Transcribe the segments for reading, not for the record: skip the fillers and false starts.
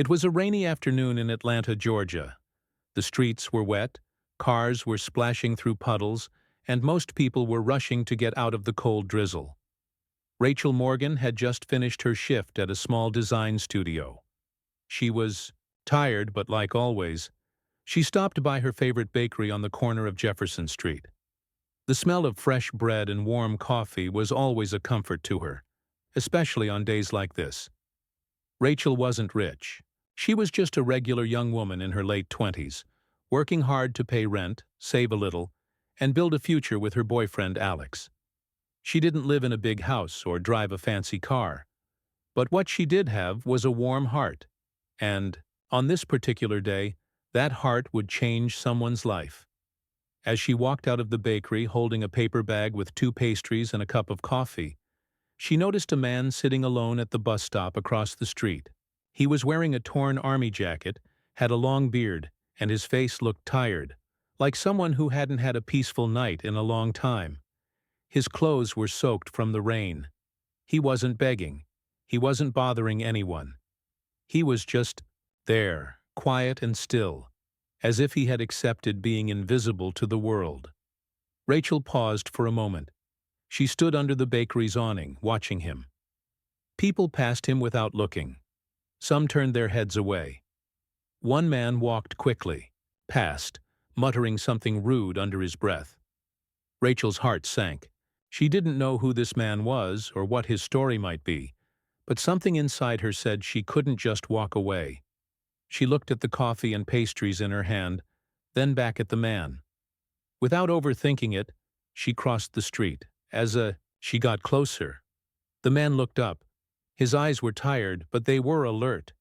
It was a rainy afternoon in Atlanta, Georgia. The streets were wet, cars were splashing through puddles, and most people were rushing to get out of the cold drizzle. Rachel Morgan had just finished her shift at a small design studio. She was tired, but like always, she stopped by her favorite bakery on the corner of Jefferson Street. The smell of fresh bread and warm coffee was always a comfort to her, especially on days like this. Rachel wasn't rich. She was just a regular young woman in her late 20s, working hard to pay rent, save a little, and build a future with her boyfriend Alex. She didn't live in a big house or drive a fancy car, but what she did have was a warm heart, and, on this particular day, that heart would change someone's life. As she walked out of the bakery holding a paper bag with 2 pastries and a cup of coffee, she noticed a man sitting alone at the bus stop across the street. He was wearing a torn army jacket, had a long beard, and his face looked tired, like someone who hadn't had a peaceful night in a long time. His clothes were soaked from the rain. He wasn't begging. He wasn't bothering anyone. He was just there, quiet and still, as if he had accepted being invisible to the world. Rachel paused for a moment. She stood under the bakery's awning, watching him. People passed him without looking. Some turned their heads away. One man walked quickly, past, muttering something rude under his breath. Rachel's heart sank. She didn't know who this man was or what his story might be, but something inside her said she couldn't just walk away. She looked at the coffee and pastries in her hand, then back at the man. Without overthinking it, she crossed the street. She got closer. The man looked up. His eyes were tired, but they were alert.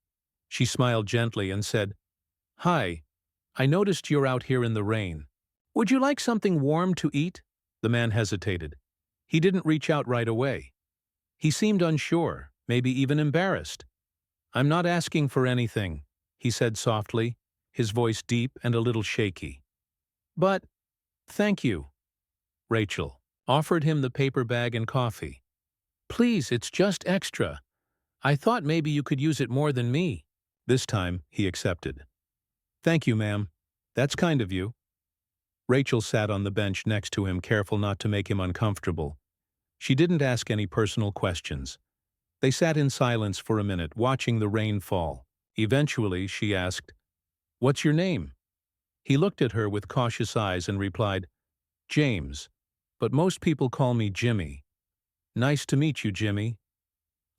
She smiled gently and said, "Hi, I noticed you're out here in the rain. Would you like something warm to eat?" The man hesitated. He didn't reach out right away. He seemed unsure, maybe even embarrassed. "I'm not asking for anything," he said softly, his voice deep and a little shaky. "But, thank you." Rachel offered him the paper bag and coffee. "Please, it's just extra. I thought maybe you could use it more than me." This time, he accepted. "Thank you, ma'am. That's kind of you." Rachel sat on the bench next to him, careful not to make him uncomfortable. She didn't ask any personal questions. They sat in silence for a minute, watching the rain fall. Eventually, she asked, "What's your name?" He looked at her with cautious eyes and replied, "James, but most people call me Jimmy." "Nice to meet you, Jimmy."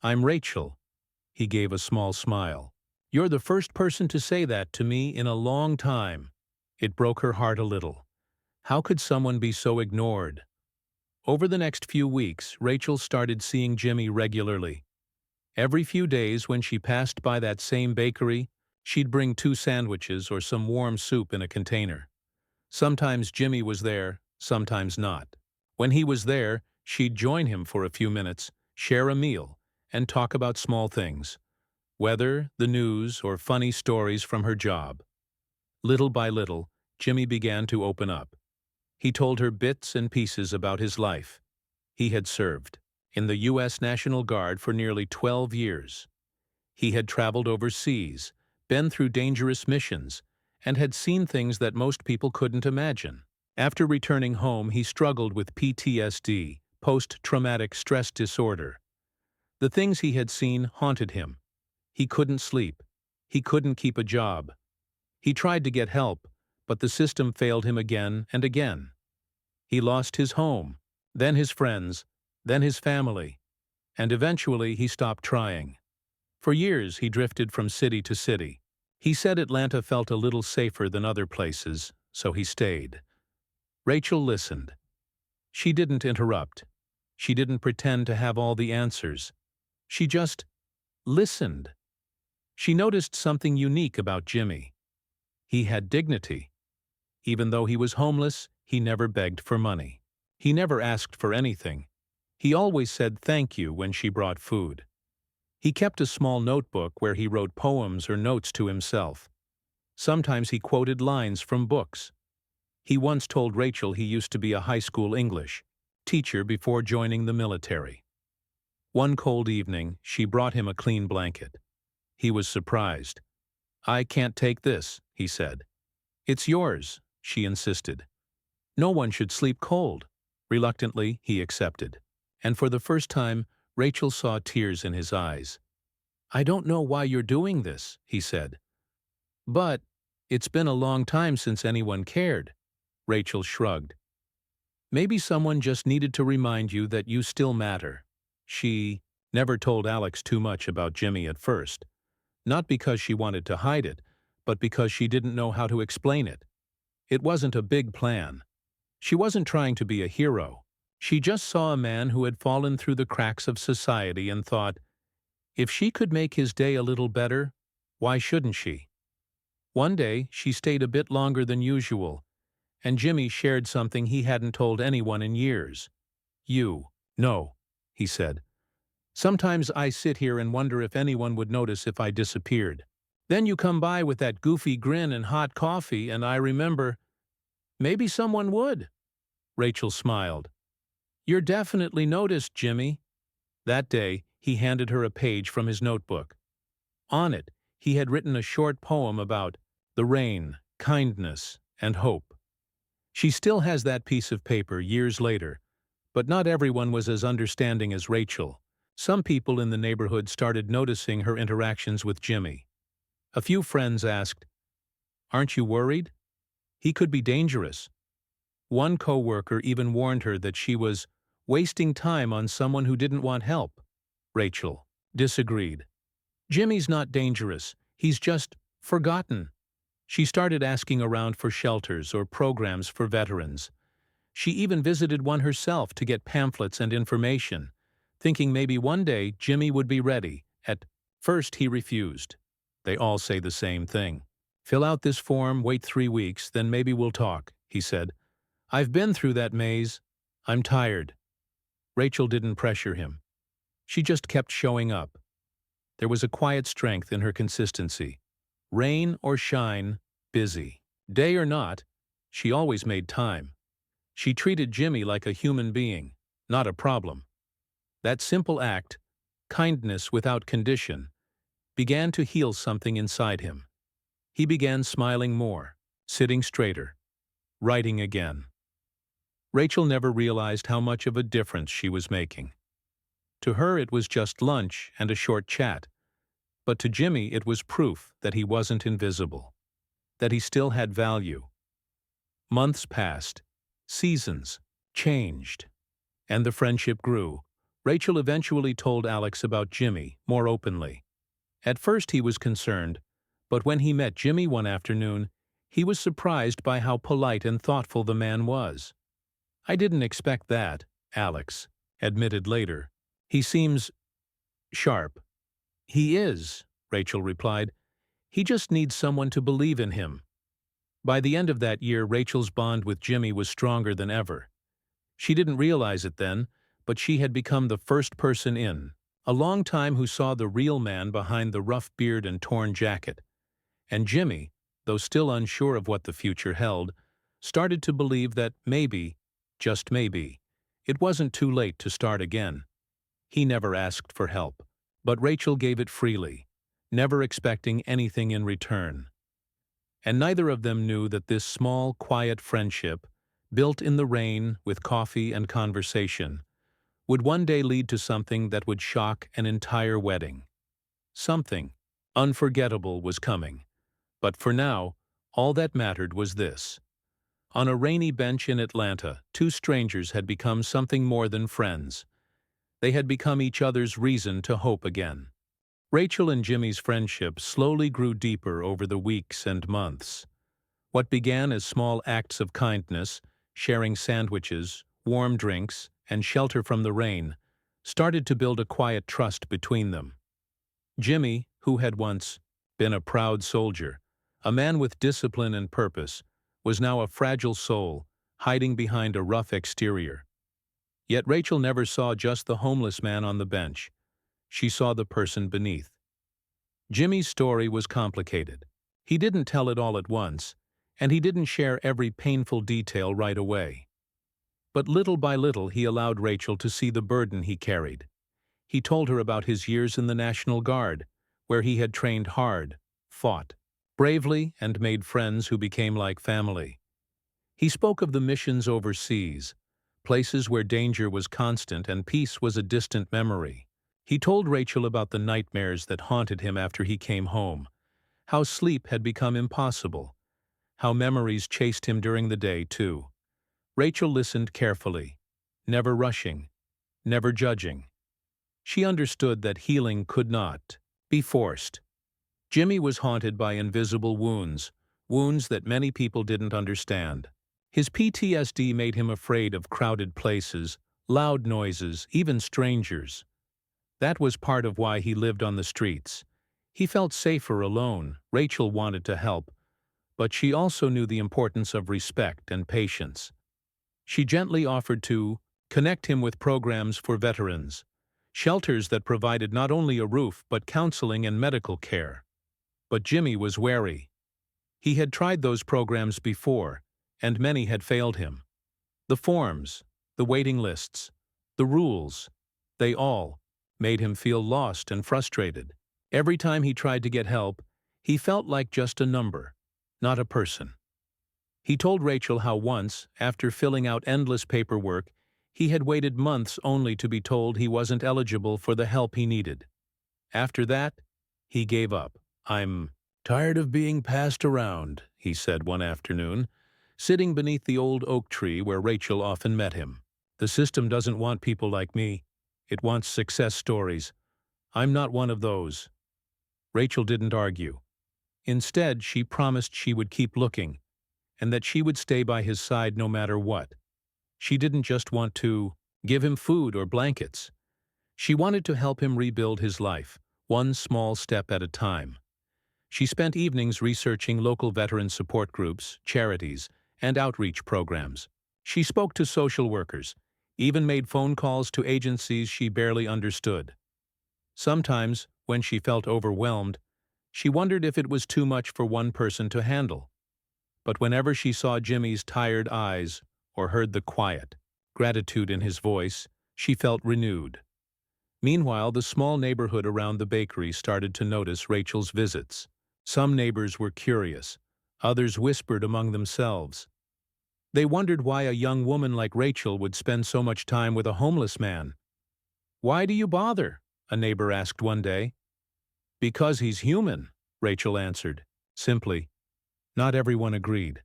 "I'm Rachel." He gave a small smile. "You're the first person to say that to me in a long time." It broke her heart a little. How could someone be so ignored? Over the next few weeks, Rachel started seeing Jimmy regularly. Every few days when she passed by that same bakery, she'd bring 2 sandwiches or some warm soup in a container. Sometimes Jimmy was there, sometimes not. When he was there, she'd join him for a few minutes, share a meal, and talk about small things. Weather, the news, or funny stories from her job. Little by little, Jimmy began to open up. He told her bits and pieces about his life. He had served in the U.S. National Guard for nearly 12 years. He had traveled overseas, been through dangerous missions, and had seen things that most people couldn't imagine. After returning home, he struggled with PTSD, post-traumatic stress disorder. The things he had seen haunted him. He couldn't sleep. He couldn't keep a job. He tried to get help, but the system failed him again and again. He lost his home, then his friends, then his family, and eventually he stopped trying. For years he drifted from city to city. He said Atlanta felt a little safer than other places, so he stayed. Rachel listened. She didn't interrupt. She didn't pretend to have all the answers. She just listened. She noticed something unique about Jimmy. He had dignity. Even though he was homeless, he never begged for money. He never asked for anything. He always said thank you when she brought food. He kept a small notebook where he wrote poems or notes to himself. Sometimes he quoted lines from books. He once told Rachel he used to be a high school English teacher before joining the military. One cold evening, she brought him a clean blanket. He was surprised. "I can't take this," he said. "It's yours," she insisted. "No one should sleep cold." Reluctantly, he accepted. And for the first time, Rachel saw tears in his eyes. "I don't know why you're doing this," he said. "But it's been a long time since anyone cared." Rachel shrugged. "Maybe someone just needed to remind you that you still matter." She never told Alex too much about Jimmy at first, not because she wanted to hide it, but because she didn't know how to explain it. It wasn't a big plan. She wasn't trying to be a hero. She just saw a man who had fallen through the cracks of society and thought, if she could make his day a little better, why shouldn't she? One day, she stayed a bit longer than usual, and Jimmy shared something he hadn't told anyone in years. "You know," he said. "Sometimes I sit here and wonder if anyone would notice if I disappeared. Then you come by with that goofy grin and hot coffee, and I remember, maybe someone would." Rachel smiled. "You're definitely noticed, Jimmy." That day, he handed her a page from his notebook. On it, he had written a short poem about the rain, kindness, and hope. She still has that piece of paper years later, but not everyone was as understanding as Rachel. Some people in the neighborhood started noticing her interactions with Jimmy. A few friends asked, "Aren't you worried? He could be dangerous." One coworker even warned her that she was wasting time on someone who didn't want help. Rachel disagreed. "Jimmy's not dangerous. He's just forgotten." She started asking around for shelters or programs for veterans. She even visited one herself to get pamphlets and information, thinking maybe one day Jimmy would be ready. At first he refused. "They all say the same thing. Fill out this form, wait 3 weeks, then maybe we'll talk," he said. "I've been through that maze. I'm tired." Rachel didn't pressure him. She just kept showing up. There was a quiet strength in her consistency. Rain or shine, busy. Day or not, she always made time. She treated Jimmy like a human being, not a problem. That simple act, kindness without condition, began to heal something inside him. He began smiling more, sitting straighter, writing again. Rachel never realized how much of a difference she was making. To her it was just lunch and a short chat, but to Jimmy it was proof that he wasn't invisible, that he still had value. Months passed, seasons changed, and the friendship grew. Rachel eventually told Alex about Jimmy more openly. At first he was concerned, but when he met Jimmy one afternoon, he was surprised by how polite and thoughtful the man was. "I didn't expect that," Alex admitted later. "He seems sharp." "He is," Rachel replied. "He just needs someone to believe in him." By the end of that year, Rachel's bond with Jimmy was stronger than ever. She didn't realize it then, but she had become the first person in a long time who saw the real man behind the rough beard and torn jacket. And Jimmy, though still unsure of what the future held, started to believe that maybe, just maybe, it wasn't too late to start again. He never asked for help, but Rachel gave it freely, never expecting anything in return. And neither of them knew that this small, quiet friendship, built in the rain with coffee and conversation, would one day lead to something that would shock an entire wedding. Something unforgettable was coming. But for now, all that mattered was this. On a rainy bench in Atlanta, two strangers had become something more than friends. They had become each other's reason to hope again. Rachel and Jimmy's friendship slowly grew deeper over the weeks and months. What began as small acts of kindness, sharing sandwiches, warm drinks, and shelter from the rain, started to build a quiet trust between them. Jimmy, who had once been a proud soldier, a man with discipline and purpose, was now a fragile soul, hiding behind a rough exterior. Yet Rachel never saw just the homeless man on the bench. She saw the person beneath. Jimmy's story was complicated. He didn't tell it all at once, and he didn't share every painful detail right away. But little by little he allowed Rachel to see the burden he carried. He told her about his years in the National Guard, where he had trained hard, fought, bravely and made friends who became like family. He spoke of the missions overseas, places where danger was constant and peace was a distant memory. He told Rachel about the nightmares that haunted him after he came home, how sleep had become impossible, how memories chased him during the day, too. Rachel listened carefully, never rushing, never judging. She understood that healing could not be forced. Jimmy was haunted by invisible wounds, wounds that many people didn't understand. His PTSD made him afraid of crowded places, loud noises, even strangers. That was part of why he lived on the streets. He felt safer alone. Rachel wanted to help, but she also knew the importance of respect and patience. She gently offered to connect him with programs for veterans, shelters that provided not only a roof but counseling and medical care. But Jimmy was wary. He had tried those programs before, and many had failed him. The forms, the waiting lists, the rules, they all made him feel lost and frustrated. Every time he tried to get help, he felt like just a number, not a person. He told Rachel how once, after filling out endless paperwork, he had waited months only to be told he wasn't eligible for the help he needed. After that, he gave up. "I'm tired of being passed around," he said one afternoon, sitting beneath the old oak tree where Rachel often met him. "The system doesn't want people like me. It wants success stories. I'm not one of those." Rachel didn't argue. Instead, she promised she would keep looking, and that she would stay by his side no matter what. She didn't just want to give him food or blankets. She wanted to help him rebuild his life, one small step at a time. She spent evenings researching local veteran support groups, charities, and outreach programs. She spoke to social workers, even made phone calls to agencies she barely understood. Sometimes, when she felt overwhelmed, she wondered if it was too much for one person to handle. But whenever she saw Jimmy's tired eyes or heard the quiet gratitude in his voice, she felt renewed. Meanwhile, the small neighborhood around the bakery started to notice Rachel's visits. Some neighbors were curious, others whispered among themselves. They wondered why a young woman like Rachel would spend so much time with a homeless man. "Why do you bother?" a neighbor asked one day. "Because he's human," Rachel answered, simply. Not everyone agreed.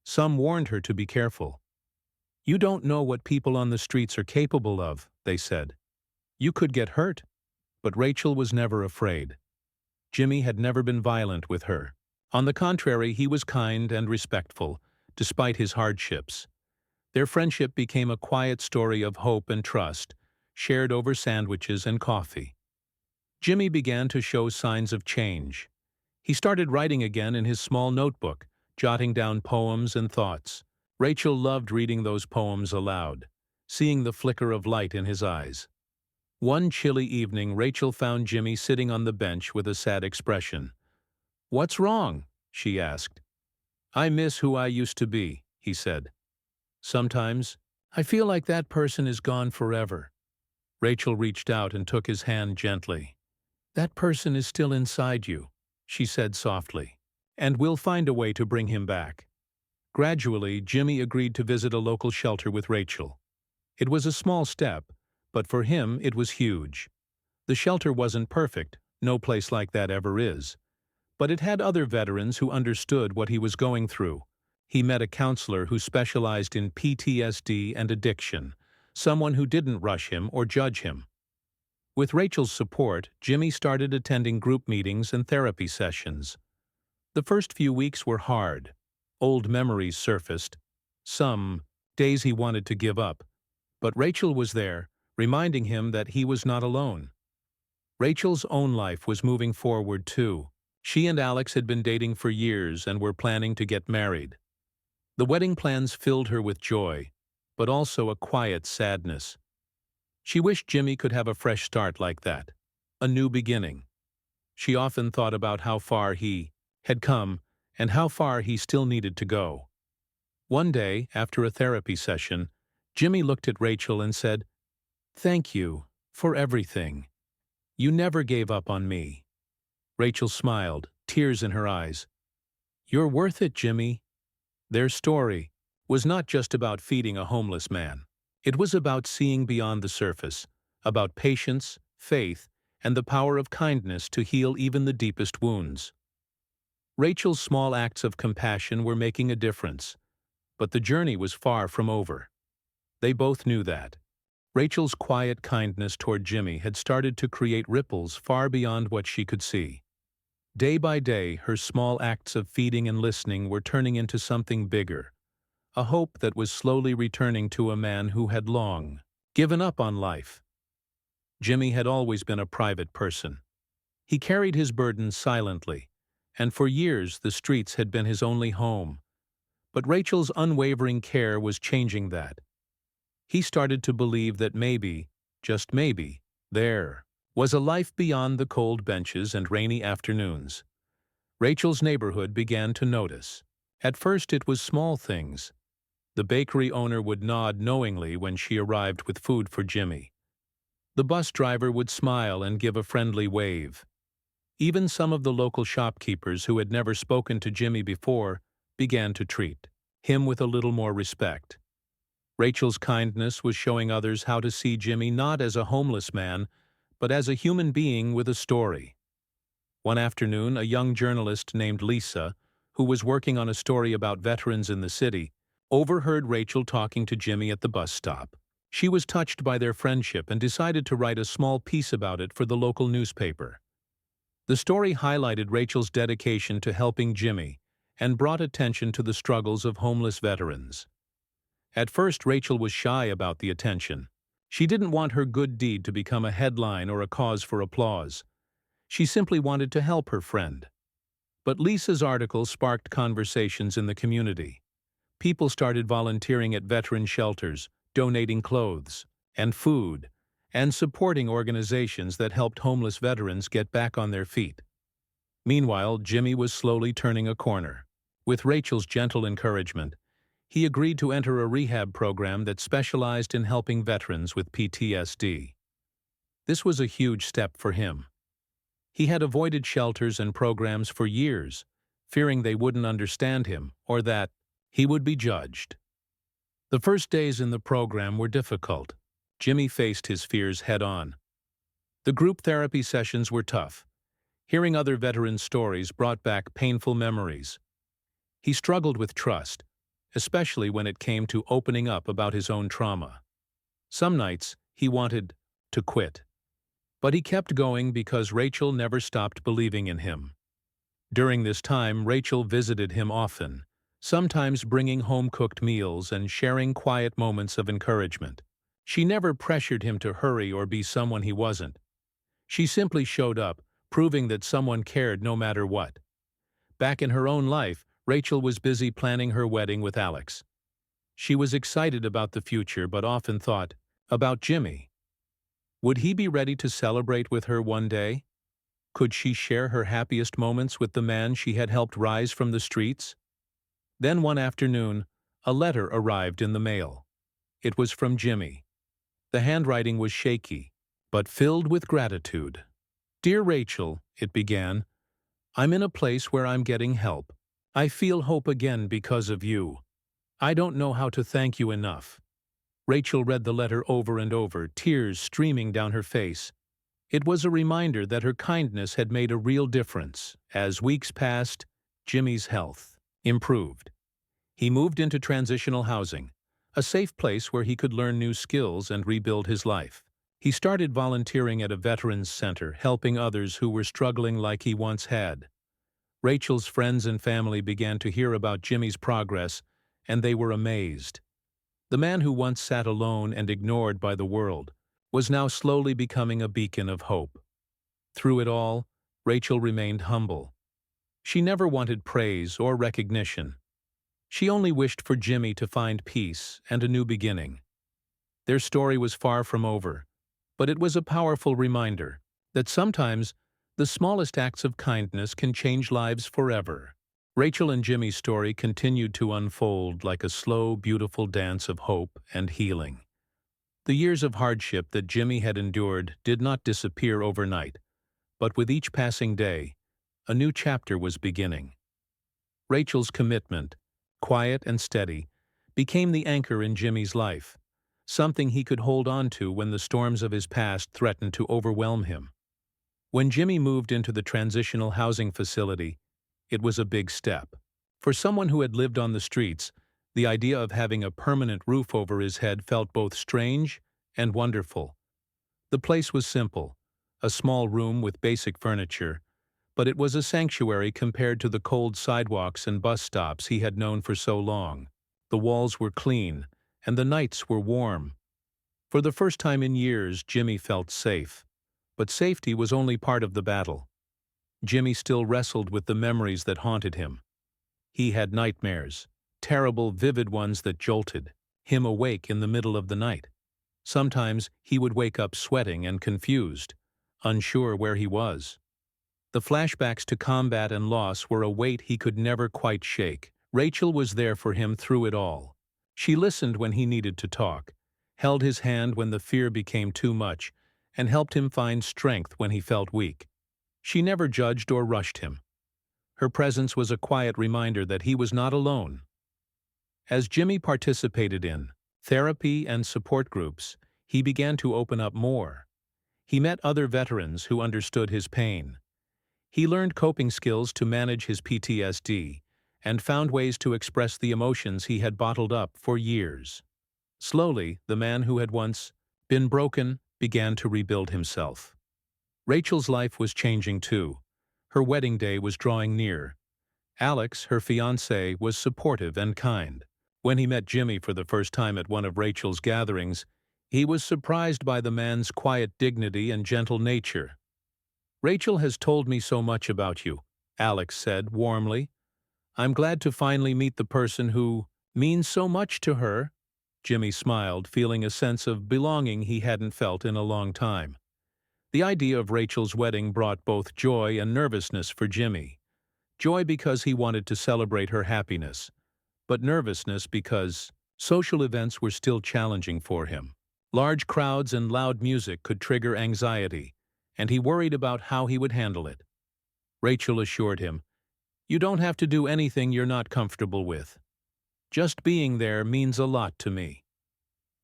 Some warned her to be careful. "You don't know what people on the streets are capable of," they said. "You could get hurt." But Rachel was never afraid. Jimmy had never been violent with her. On the contrary, he was kind and respectful, despite his hardships. Their friendship became a quiet story of hope and trust, shared over sandwiches and coffee. Jimmy began to show signs of change. He started writing again in his small notebook, jotting down poems and thoughts. Rachel loved reading those poems aloud, seeing the flicker of light in his eyes. One chilly evening, Rachel found Jimmy sitting on the bench with a sad expression. "What's wrong?" she asked. "I miss who I used to be," he said. "Sometimes, I feel like that person is gone forever." Rachel reached out and took his hand gently. "That person is still inside you," she said softly, "and we'll find a way to bring him back." Gradually, Jimmy agreed to visit a local shelter with Rachel. It was a small step, but for him it was huge. The shelter wasn't perfect, no place like that ever is. But it had other veterans who understood what he was going through. He met a counselor who specialized in PTSD and addiction, someone who didn't rush him or judge him. With Rachel's support, Jimmy started attending group meetings and therapy sessions. The first few weeks were hard. Old memories surfaced. Some days he wanted to give up. But Rachel was there, reminding him that he was not alone. Rachel's own life was moving forward too. She and Alex had been dating for years and were planning to get married. The wedding plans filled her with joy, but also a quiet sadness. She wished Jimmy could have a fresh start like that, a new beginning. She often thought about how far he had come and how far he still needed to go. One day, after a therapy session, Jimmy looked at Rachel and said, "Thank you for everything. You never gave up on me." Rachel smiled, tears in her eyes. You're worth it, Jimmy. Their story was not just about feeding a homeless man. It was about seeing beyond the surface, about patience, faith, and the power of kindness to heal even the deepest wounds. Rachel's small acts of compassion were making a difference, but the journey was far from over. They both knew that. Rachel's quiet kindness toward Jimmy had started to create ripples far beyond what she could see. Day by day, her small acts of feeding and listening were turning into something bigger, a hope that was slowly returning to a man who had long given up on life. Jimmy had always been a private person. He carried his burdens silently, and for years the streets had been his only home. But Rachel's unwavering care was changing that. He started to believe that maybe, just maybe, there was a life beyond the cold benches and rainy afternoons. Rachel's neighborhood began to notice. At first it was small things. The bakery owner would nod knowingly when she arrived with food for Jimmy. The bus driver would smile and give a friendly wave. Even some of the local shopkeepers who had never spoken to Jimmy before began to treat him with a little more respect. Rachel's kindness was showing others how to see Jimmy not as a homeless man, but as a human being with a story. One afternoon, a young journalist named Lisa, who was working on a story about veterans in the city, overheard Rachel talking to Jimmy at the bus stop. She was touched by their friendship and decided to write a small piece about it for the local newspaper. The story highlighted Rachel's dedication to helping Jimmy and brought attention to the struggles of homeless veterans. At first, Rachel was shy about the attention. She didn't want her good deed to become a headline or a cause for applause. She simply wanted to help her friend. But Lisa's article sparked conversations in the community. People started volunteering at veteran shelters, donating clothes and food, and supporting organizations that helped homeless veterans get back on their feet. Meanwhile, Jimmy was slowly turning a corner. With Rachel's gentle encouragement, he agreed to enter a rehab program that specialized in helping veterans with PTSD. This was a huge step for him. He had avoided shelters and programs for years, fearing they wouldn't understand him or that he would be judged. The first days in the program were difficult. Jimmy faced his fears head-on. The group therapy sessions were tough. Hearing other veterans' stories brought back painful memories. He struggled with trust, especially when it came to opening up about his own trauma. Some nights, he wanted to quit. But he kept going because Rachel never stopped believing in him. During this time, Rachel visited him often, sometimes bringing home-cooked meals and sharing quiet moments of encouragement. She never pressured him to hurry or be someone he wasn't. She simply showed up, proving that someone cared no matter what. Back in her own life, Rachel was busy planning her wedding with Alex. She was excited about the future but often thought about Jimmy. Would he be ready to celebrate with her one day? Could she share her happiest moments with the man she had helped rise from the streets? Then one afternoon, a letter arrived in the mail. It was from Jimmy. The handwriting was shaky, but filled with gratitude. "Dear Rachel," it began, "I'm in a place where I'm getting help. I feel hope again because of you. I don't know how to thank you enough." Rachel read the letter over and over, tears streaming down her face. It was a reminder that her kindness had made a real difference. As weeks passed, Jimmy's health improved. He moved into transitional housing, a safe place where he could learn new skills and rebuild his life. He started volunteering at a veterans center, helping others who were struggling like he once had. Rachel's friends and family began to hear about Jimmy's progress, and they were amazed. The man who once sat alone and ignored by the world was now slowly becoming a beacon of hope. Through it all, Rachel remained humble. She never wanted praise or recognition. She only wished for Jimmy to find peace and a new beginning. Their story was far from over, but it was a powerful reminder that sometimes the smallest acts of kindness can change lives forever. Rachel and Jimmy's story continued to unfold like a slow, beautiful dance of hope and healing. The years of hardship that Jimmy had endured did not disappear overnight, but with each passing day, a new chapter was beginning. Rachel's commitment, quiet and steady, became the anchor in Jimmy's life, something he could hold on to when the storms of his past threatened to overwhelm him. When Jimmy moved into the transitional housing facility, it was a big step. For someone who had lived on the streets, the idea of having a permanent roof over his head felt both strange and wonderful. The place was simple, a small room with basic furniture, but it was a sanctuary compared to the cold sidewalks and bus stops he had known for so long. The walls were clean, and the nights were warm. For the first time in years, Jimmy felt safe. But safety was only part of the battle. Jimmy still wrestled with the memories that haunted him. He had nightmares, terrible, vivid ones that jolted him awake in the middle of the night. Sometimes he would wake up sweating and confused, unsure where he was. The flashbacks to combat and loss were a weight he could never quite shake. Rachel was there for him through it all. She listened when he needed to talk, held his hand when the fear became too much, and helped him find strength when he felt weak. She never judged or rushed him. Her presence was a quiet reminder that he was not alone. As Jimmy participated in therapy and support groups, he began to open up more. He met other veterans who understood his pain. He learned coping skills to manage his PTSD and found ways to express the emotions he had bottled up for years. Slowly, the man who had once been broken began to rebuild himself. Rachel's life was changing too. Her wedding day was drawing near. Alex, her fiancé, was supportive and kind. When he met Jimmy for the first time at one of Rachel's gatherings, he was surprised by the man's quiet dignity and gentle nature. "Rachel has told me so much about you," Alex said warmly. "I'm glad to finally meet the person who means so much to her." Jimmy smiled, feeling a sense of belonging he hadn't felt in a long time. The idea of Rachel's wedding brought both joy and nervousness for Jimmy. Joy because he wanted to celebrate her happiness, but nervousness because social events were still challenging for him. Large crowds and loud music could trigger anxiety, and he worried about how he would handle it. Rachel assured him, "You don't have to do anything you're not comfortable with. Just being there means a lot to me."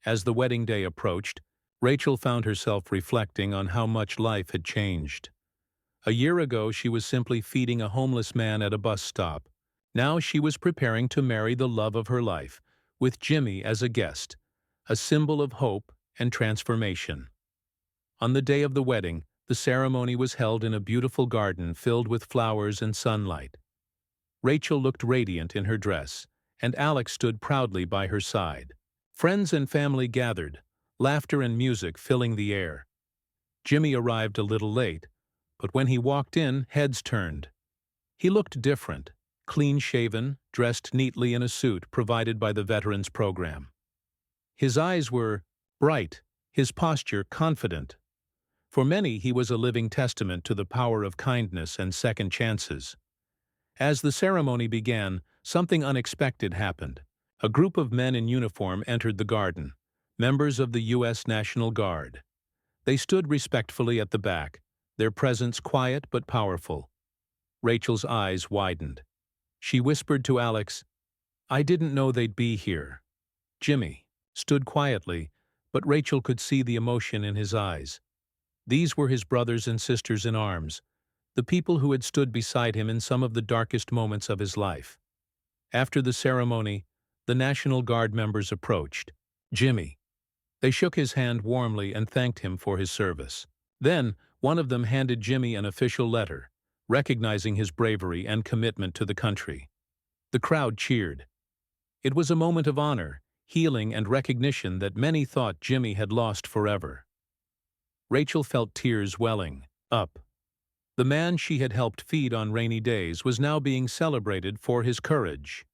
As the wedding day approached, Rachel found herself reflecting on how much life had changed. A year ago, she was simply feeding a homeless man at a bus stop. Now she was preparing to marry the love of her life, with Jimmy as a guest, a symbol of hope and transformation. On the day of the wedding, the ceremony was held in a beautiful garden filled with flowers and sunlight. Rachel looked radiant in her dress, and Alex stood proudly by her side. Friends and family gathered, laughter and music filling the air. Jimmy arrived a little late, but when he walked in, heads turned. He looked different, clean-shaven, dressed neatly in a suit provided by the Veterans Program. His eyes were bright, his posture confident. For many, he was a living testament to the power of kindness and second chances. As the ceremony began, something unexpected happened. A group of men in uniform entered the garden, members of the U.S. National Guard. They stood respectfully at the back, their presence quiet but powerful. Rachel's eyes widened. She whispered to Alex, "I didn't know they'd be here." Jimmy stood quietly, but Rachel could see the emotion in his eyes. These were his brothers and sisters in arms, the people who had stood beside him in some of the darkest moments of his life. After the ceremony, the National Guard members approached Jimmy. They shook his hand warmly and thanked him for his service. Then, one of them handed Jimmy an official letter, recognizing his bravery and commitment to the country. The crowd cheered. It was a moment of honor, healing, and recognition that many thought Jimmy had lost forever. Rachel felt tears welling up. The man she had helped feed on rainy days was now being celebrated for his courage.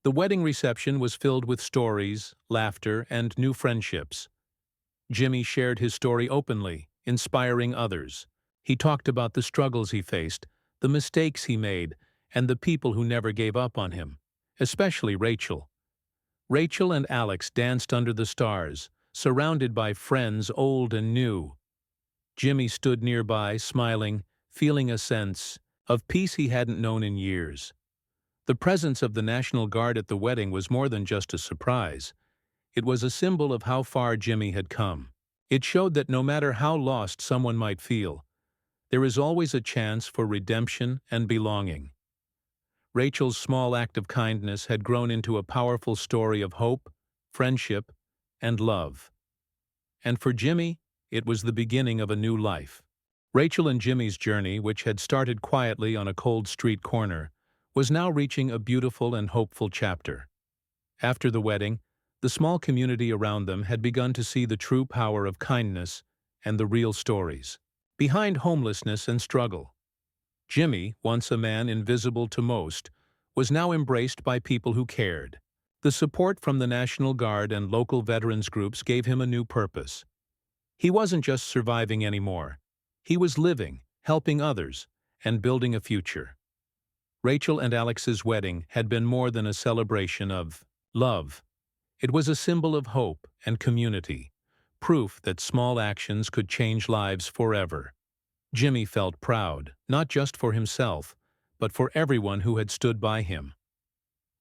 The wedding reception was filled with stories, laughter, and new friendships. Jimmy shared his story openly, inspiring others. He talked about the struggles he faced, the mistakes he made, and the people who never gave up on him, especially Rachel. Rachel and Alex danced under the stars, surrounded by friends old and new. Jimmy stood nearby, smiling, feeling a sense of peace he hadn't known in years. The presence of the National Guard at the wedding was more than just a surprise. It was a symbol of how far Jimmy had come. It showed that no matter how lost someone might feel, there is always a chance for redemption and belonging. Rachel's small act of kindness had grown into a powerful story of hope, friendship, and love. And for Jimmy, it was the beginning of a new life. Rachel and Jimmy's journey, which had started quietly on a cold street corner, was now reaching a beautiful and hopeful chapter. After the wedding, the small community around them had begun to see the true power of kindness and the real stories behind homelessness and struggle. Jimmy, once a man invisible to most, was now embraced by people who cared. The support from the National Guard and local veterans groups gave him a new purpose. He wasn't just surviving anymore. He was living, helping others, and building a future. Rachel and Alex's wedding had been more than a celebration of love. It was a symbol of hope and community, proof that small actions could change lives forever. Jimmy felt proud, not just for himself, but for everyone who had stood by him.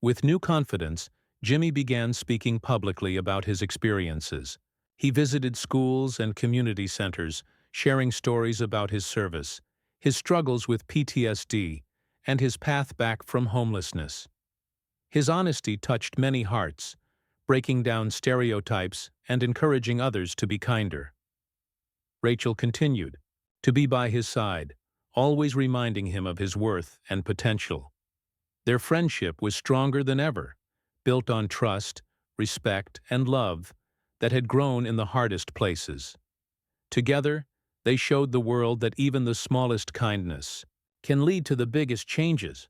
With new confidence, Jimmy began speaking publicly about his experiences. He visited schools and community centers, sharing stories about his service, his struggles with PTSD, and his path back from homelessness. His honesty touched many hearts, breaking down stereotypes and encouraging others to be kinder. Rachel continued to be by his side, always reminding him of his worth and potential. Their friendship was stronger than ever, built on trust, respect, and love that had grown in the hardest places. Together, they showed the world that even the smallest kindness can lead to the biggest changes.